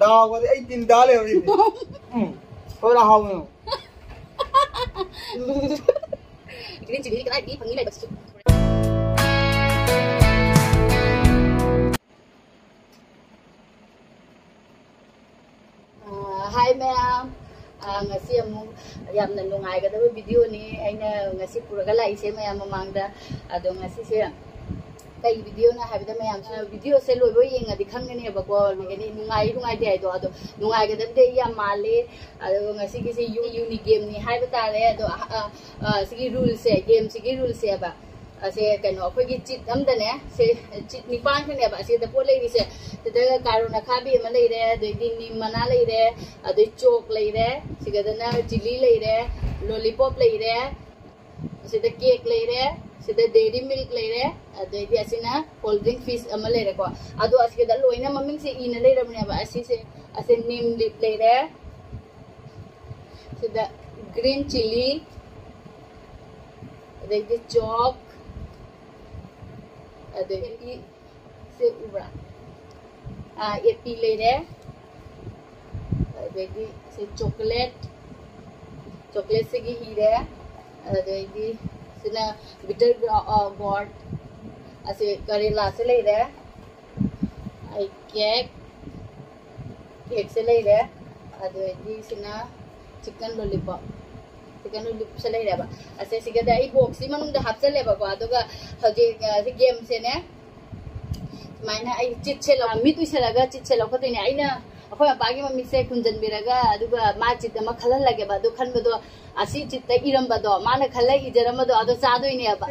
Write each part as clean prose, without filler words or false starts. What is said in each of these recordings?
Đào có ấy tin đá liền đi. Thôi là hồng rồi. Green chili cái này đi, phần này bật. Hi ma'am. Ngasi yamna nungai kada video ni aina ngasi puraga lai se ma'am mamangda ado ngasi se kai video na habida ma'am sa video se loibo yenga dikhangani ba ko ngani nungai de ado ado nungai kada de ya male ado ngasi ki se unique game ni haiba ta le ado sigi rule se game sigi rule se ba ase kano khoi gi chit amda ne se chit ni pan khane ba ase da po le ni se da karuna khabi ma le re de din ni mana le re ado chok le re siga da na chili le re lollipop le re ase da cake le re ase da dairy milk le re ado di ase na cold drink fish ama le re ko ado ase da loina maming se ina le ra ne ba ase se ase neem leaf le re ase da green chili the chalk the se ubra ye pile re the se chocolate se gi hi re the se na bitter gourd ase karela se le re ai cake se le re the se na chicken lollipop se le re ba ase siga da I box si manung da hapse le ba ko aduga haje se game se ne maina ai chit che lo mi tu se laga chit che lo ko ne aina akhoi ba gi ma mi se kunjan biraga aduga ma chit ma khalal lage ba do khan ba do asi chit ta iram ba do ma na khalai ijaram ba do ado cha do ne ba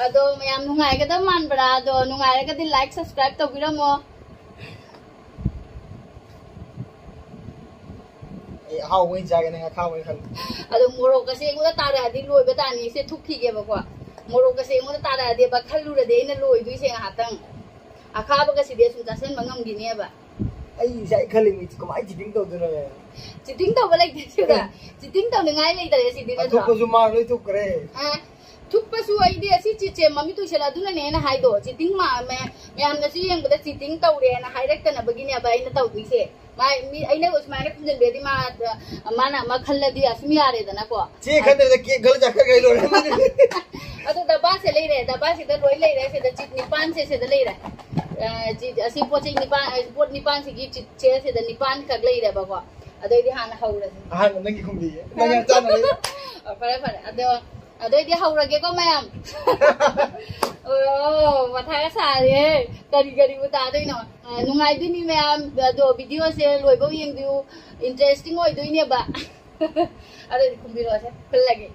ado mayam nungai ga da man bra do nungai ga di like subscribe to biramo hao nguyên cha cái này khao nguyên khăn. Ado moro ka se ngula ta ra di loi ba ta ni se thuk thi ge ba ko moro ka se ngula ta ra de ba khalu ra de na loi du se ha tang akha ba ka si de su ta sen mangam gi ne ba ai sai khali mi ko mai chỉ tính đầu thôi này chỉ tính đầu ba lai de su ra chỉ tính đầu ngai lai ta si de na thuk ko su ma loi thuk kare thuk pa su ai de si chi che mami tu sela du na ne na hai do chỉ tính ma me am na si yang ba chỉ tính tau re na hai rek ta na ba gi ne ba ina tau du se mai mi ai ne us mai kun be di ma mana ma khalla di asmi are da na ko che khan de ke gal ja kar gai lo ado da ba se le re da ba se da loi le re se da chit ni pan se da le re ji asi po che ni pan se gi chit che se da ni pan ka le re ba ko ado di han hau ra han nang gi khum di nang ya cha na le pare ado di hau ra ge ko ma'am oh matha ka sa re kari bu ta doi no nungai du ni ma'am do video se loi bo yeng du interesting oi doi ne ba ado di khum bi ro se phil lage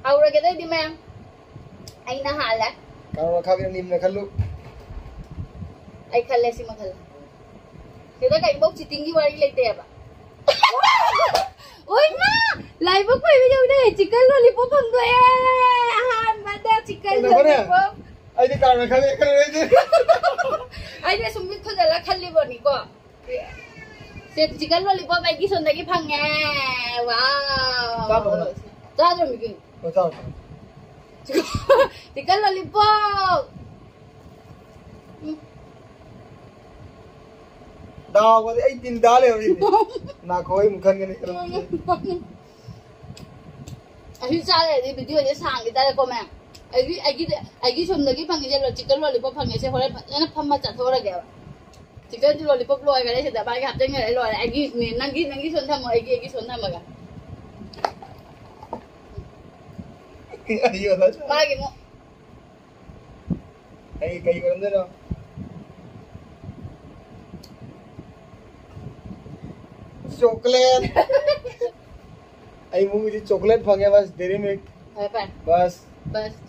hau ra ge doi di ma'am ai na hala ka kha bi nim na khalu ai khalle si ma khalla se da kai bok chiting gi wari le te ba oi ma lai bok pai bi jau de chicken lollipop phang do han ma da chicken lollipop ai di ka na khale khale de ai de sum mit thoda la khalli bo ni ko se chicken lollipop ai gi son da gi phang nge wow ta do mi gi ta chicken lollipop Đào có ấy tin đá liền đi. Na khoi một khăn cái này. Ai cha le di video ni sang ki ta le ko ma ai gi som da gi phang ge lo chicken lollipop phang ge se hore na pham ma cha thora ge chicken lollipop loi ga le se da ba ga teng ge loi ai gi ni nang gi son tham mo ai gi son tham ma ga Ai yo da. ba gi mo Ai kai ko ndero. Chocolate आई मुझे chocolate fungi बस dairy milk बस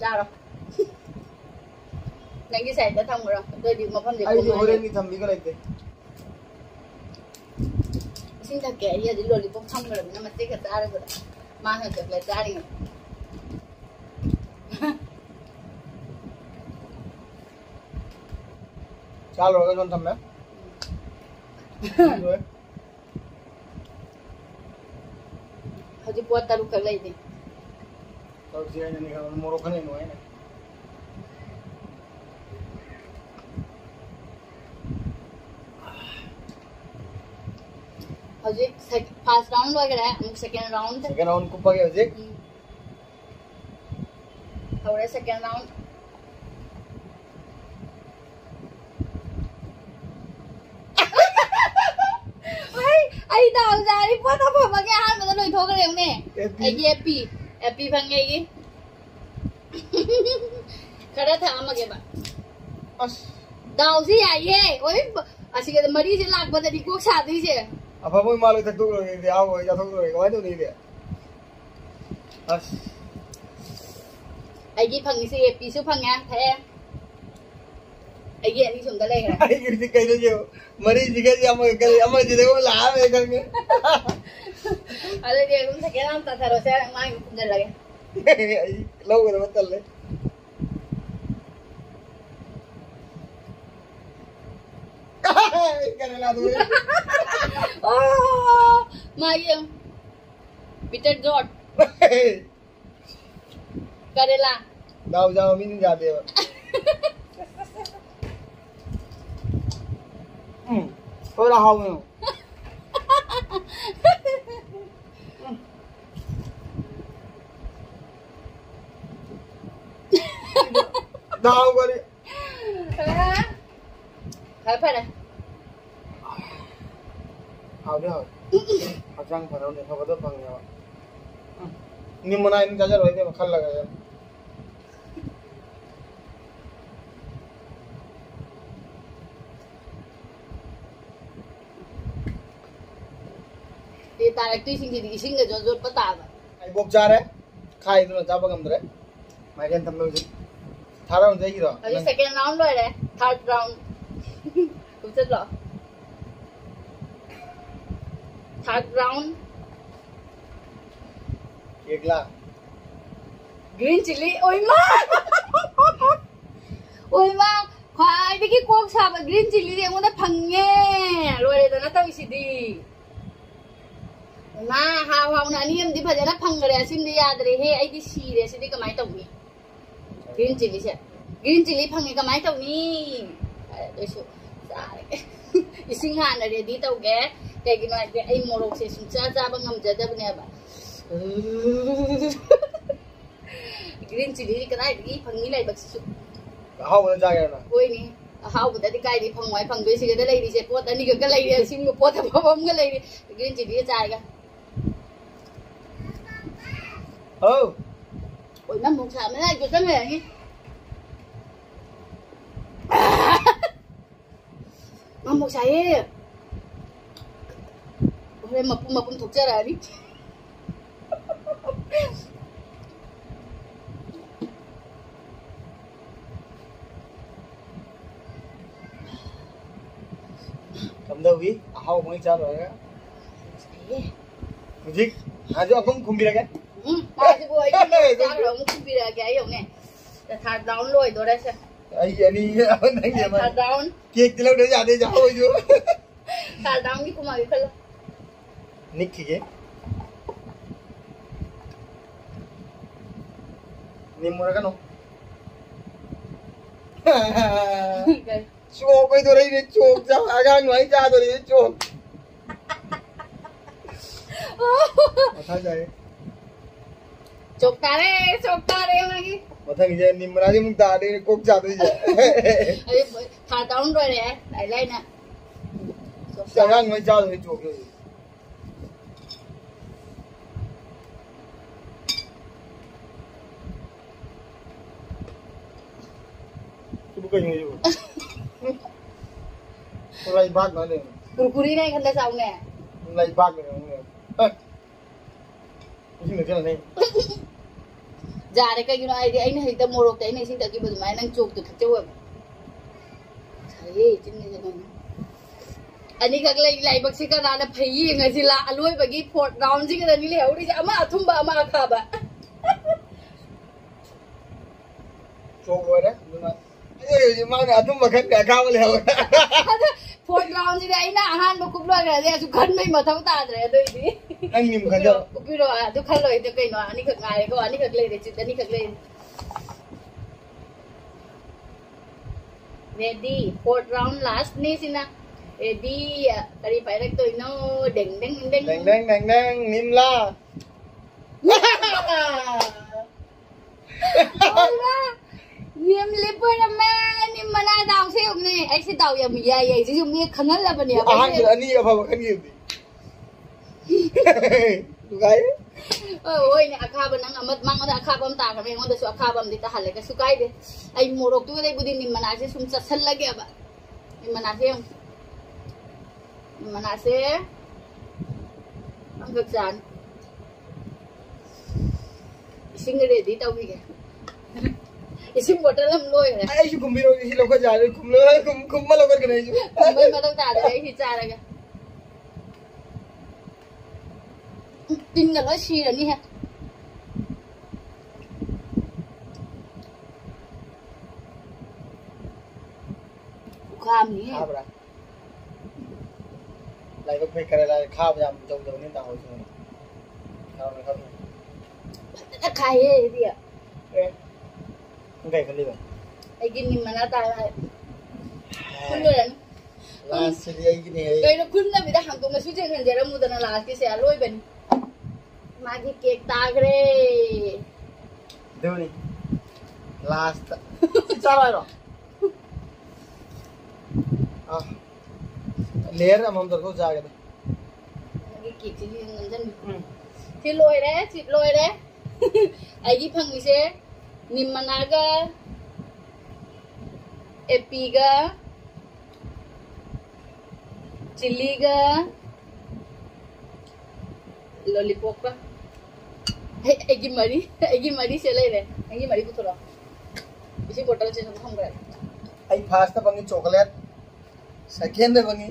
जा रो नंगी side दा थम रो दो दी मफम दे आई होरेन की थम्बी को लेते सिंग था के ये दी लॉलीपॉप थम रो ना मते का तार को मान है चॉकलेट तारी चाल होगा जोन थम में Haji buat taruh ke lain ni. Taruh sini ni kalau morokan ni nuai ni. हजिक फर्स्ट राउंड लगे सेकेंड राउंड कुप्पगे हजिक हौरे second round ai đào ra đi quá thấp mà cái hai mà nó lùi thôi cái điều này epi phăng ngay cái cái đó thằng mà cái bạn đào gì vậy ôi à chị cái mari sẽ lạc vào đi quốc sản đi chứ à phải mỗi mal thật tu rồi thì ao rồi giao thông rồi có mấy tu đi vậy ai cái phăng cái epi số phăng nha thấy em ai cái đi xuống tới đây rồi ai cái cái đó nhiều mari gì cái ama gì đấy cũng lá về cái cái ở đây cũng sẽ cái làm ta thay rồi sẽ mai cũng được lại lâu rồi bắt tay cái này là tôi mai Peter George करेला जाओ जाओ मैं नहीं जाते हो थोड़ा how में दाव करे phải phải này how they how हजांग फराव ने खबर तो पंग यावा निमना इन गजर होते खल लगा यार ये तारक तो इसिंग के जो पता है आई बोक जा रहे खाई तो जा बगम दरे मैं कहन तम लोग थारा हो जाएगी रो अभी सेकंड राउंड है थर्ड राउंड कुछ चल लो थर्ड राउंड एक ला ग्रीन चिली ओई मां खाई देखी कोक साब ग्रीन चिली दे मुंडा फंगे रोरे दना तो इसीदी मा हाव हाव ना नियम दी भजना फंगरे सिंदी याद रे हे आई दी सीरे सिदी कमाई तौनी ग्रीन चिली से ग्रीन चिली फंगे कमाई तौनी दोसो सारे इसिंग हान रेडी तौगे कैगिनो आई मोरोक से सुचा जाबा ngमजदबनेबा ग्रीन चिली कदाई दी फंगी लाइ बक्सु हाउ में जा गया ना कोई नहीं हाउ बदा दी काई दी फंगवाई फंगदोइ सिगदा लैरि से पोत अनि गग लैरि सिम पोत फबम ग लैरि ग्रीन चिली चाइगा ओ ओइ ना मुख सामने ना जो संगे नि मुख साये ओरे मपुम थोकजरा नि समझो भी हाउ में जा रहा है मुझे आज अपन घूम भी रहा है आज वो आई जा रहा हूं घूम भी रहा क्या ये ने थर्ड डाउन लोय दो से आई यानी अपन नहीं है थर्ड डाउन केक किलो दे जाते जाओ जो थर्ड डाउन की कुमारी खल निक के निमोरा का नो चोक कोई तो रही ने चोक जा आगा नुई जा तो रही चोक मथा जाए चोकता रे मागी मथा जे निमरा जी मुक्ता दे कोक जा तो जाए अरे थर्ड डाउन रो रे लाई लाई ना आगा नुई जा तो चोक तू कहीं हो थोड़ा ही बात माने कुरकुरी नहीं खंडे सामने नहीं बात में होंगे इसी में क्या नहीं जा रे कहीं ना आई आई नहीं तो मोरोक ते नहीं सिंह तकी बदमाई नंग चोक तो खच्चे हुए अरे चिन्ने जन अनि कगले लाई बक्सी का नाना Fai ngasi la aloi bagi fourth round ji ga ni le hori ja ama athumba ama khaba चोक हो रे ये माने अदुम बखत का कावल है फोर्थ राउंड जी आई ना अहान में कुबलो रे जे सु खन में मथौ ताद्रे दोइदी नंग निम खजो कुबिरो अदु खलोइ त कइनो अनि खक गाए को अनि खक ले रे चित अनि खक ले रेडी फोर्थ राउंड लास्ट ने सिना ready kari pairak to ino deng deng deng deng nimla nim liper na man nim mana daw se yung ni ay si daw yam ya ya si yung ni khangal la bani ahang ani apa kan gitu dugai oi ni akha ban ang amat mang da akha bam ta ka me ngon da su akha bam di ta hale ka su kai de ai morok tu dai budi nim mana se sum chasal lagi aba nim mana se ang gaksan ising ready tau bi ke ising bottle am loy hai ai shu kumbiro isi loko ja re kumma loko ke nahi kumbai madam ta de hi cha ra ga tin ga lo shi ra ni ha kham ni khabra lai ko pe kare lai khab jam jong jong ni ta ho chu khab ta khai he dia ngai kan liba ai gin ni mana ta kun le last se ai gini ai kai no kun na bi da hang tu na su chen jera mu da na last ki se aloi ben ma gi cake ta gre do ni last chara ro ah layer amam dar ko jaga ma gi cake chi ngam jan chi loi re ai gi phang mi se nim mana ga epi ga chili ga lollipop ka egi mari se le re egi mari ku thora isi bottle che sam gra ai first ta bangi chocolate second ta bangi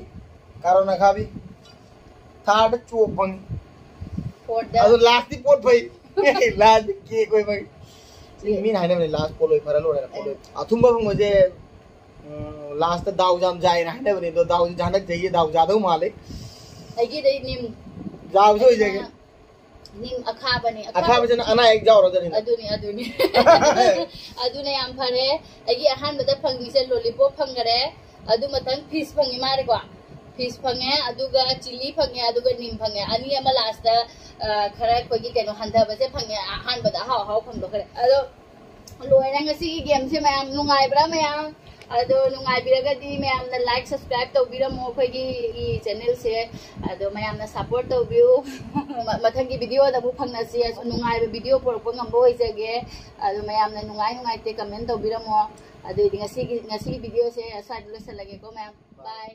karona khabi third chop bangi for the adu last ti pot bhai last ke koi bhai min haine bhai last poloi phara lo re poloi athumba bang mujhe last ta daw jam jai na haine bhai to daw janak jaiye daw jadau male egi dei nim jaw jo jage nim akha bani akha bajana ana ek jaw ro jani aduni yam phare egi ahan bada phangi se lollipop phangare adu mathang fish phangi mare ko fish phange aduga chili phange aduga nim phange ani ama last ta khara khogi keno handa base phange ahan bada haw haw phang do khare ado loina ngasi gi game se mayam nungai bra mayam ado nungai biraga di mayam na like subscribe to bira mo khogi i channel se ado mayam na support to view mathangi video da bu phangna se nungai ba video por ko ngambo hoisage ado mayam na nungai te comment to bira mo ado ngasi video se asa dilo sa lage ko mayam bye